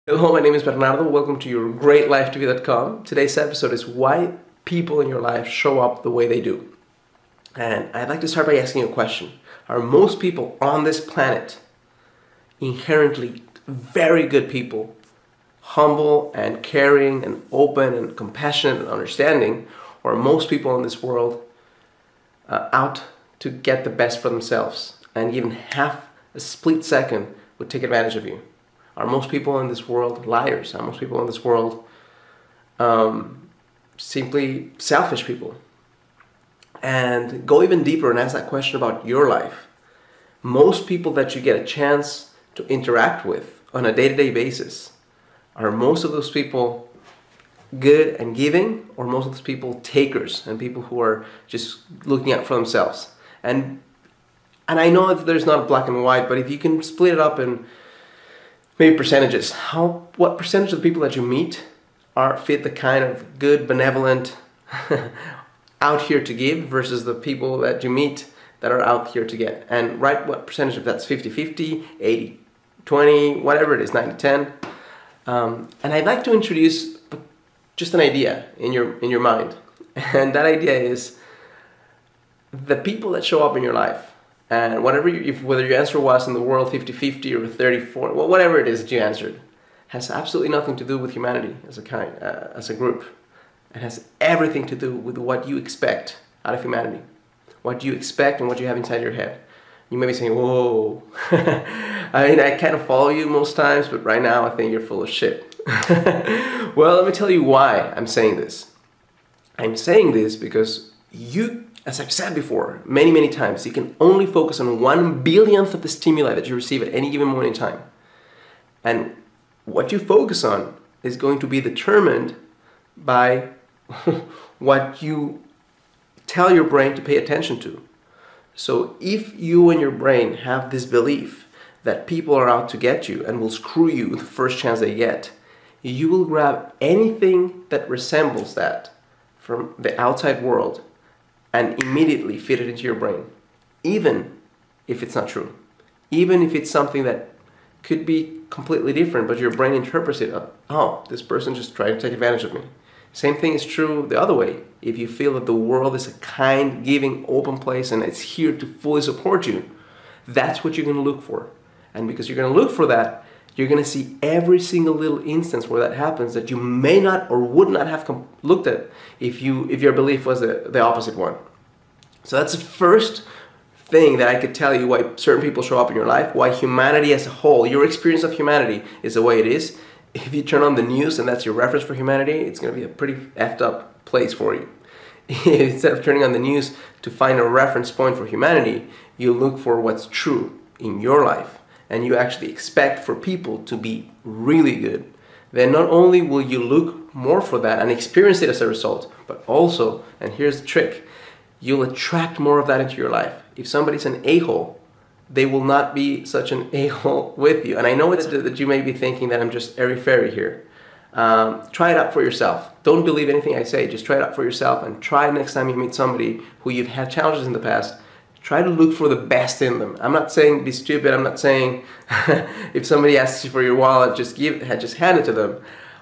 Hello, my name is Bernardo. Welcome to your greatlifetv.com. Today's episode is why people in your life show up the way they do. And I'd like to start by asking you a question. Are most people on this planet inherently very good people, humble and caring and open and compassionate and understanding, or are most people in this world out to get the best for themselves and even half a split second would take advantage of you? Are most people in this world liars? Are most people in this world simply selfish people? And go even deeper and ask that question about your life. Most people that you get a chance to interact with on a day-to-day basis, are most of those people good and giving, or most of those people takers and people who are just looking out for themselves? And I know that there's not a black and white, but if you can split it up in maybe percentages. What percentage of the people that you meet fit the kind of good, benevolent, out here to give versus the people that you meet that are out here to get? And write what percentage, if that's 50-50, 80-20, whatever it is, 90-10. And I'd like to introduce just an idea in your mind. And that idea is the people that show up in your life. And whether your answer was in the world 50-50 or 30-40, well, whatever it is that you answered, has absolutely nothing to do with humanity as a group. It has everything to do with what you expect out of humanity, what you expect and what you have inside your head. You may be saying, "Whoa, I mean, I kind of follow you most times, but right now I think you're full of shit." Well, let me tell you why I'm saying this. I'm saying this because as I've said before, many times, you can only focus on 1/1000th of the stimuli that you receive at any given moment in time. And what you focus on is going to be determined by what you tell your brain to pay attention to. So if you and your brain have this belief that people are out to get you and will screw you the first chance they get, you will grab anything that resembles that from the outside world and immediately fit it into your brain, even if it's not true. Even if it's something that could be completely different, but your brain interprets it, oh, this person just tried to take advantage of me. Same thing is true the other way. If you feel that the world is a kind, giving, open place and it's here to fully support you, that's what you're gonna look for. And because you're gonna look for that, you're gonna see every single little instance where that happens that you may not or would not have looked at if your belief was the opposite one. So that's the first thing that I could tell you why certain people show up in your life, why humanity as a whole, your experience of humanity is the way it is. If you turn on the news and that's your reference for humanity, it's gonna be a pretty effed up place for you. Instead of turning on the news to find a reference point for humanity, you look for what's true in your life. And you actually expect for people to be really good, then not only will you look more for that and experience it as a result, but also, and here's the trick, you'll attract more of that into your life. If somebody's an a-hole, they will not be such an a-hole with you. And I know that you may be thinking that I'm just airy-fairy here. Try it out for yourself. Don't believe anything I say, just try it out for yourself and try next time you meet somebody who you've had challenges in the past. Try to look for the best in them. I'm not saying be stupid. I'm not saying if somebody asks you for your wallet, just hand it to them.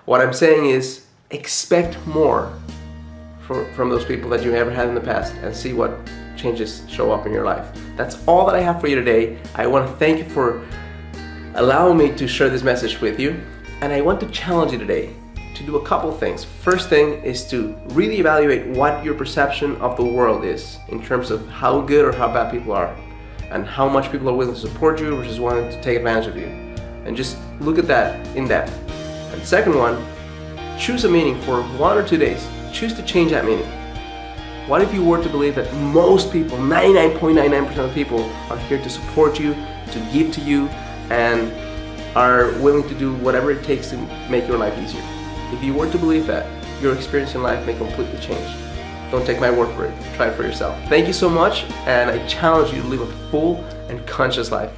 What I'm saying is expect more from those people that you ever had in the past and see what changes show up in your life. That's all that I have for you today. I want to thank you for allowing me to share this message with you. And I want to challenge you today to do a couple of things. First thing is to really evaluate what your perception of the world is in terms of how good or how bad people are and how much people are willing to support you versus wanting to take advantage of you. And just look at that in depth. And second one, choose a meaning for 1 or 2 days. Choose to change that meaning. What if you were to believe that most people, 99.99% of people, are here to support you, to give to you, and are willing to do whatever it takes to make your life easier? If you were to believe that, your experience in life may completely change. Don't take my word for it. Try it for yourself. Thank you so much, and I challenge you to live a full and conscious life.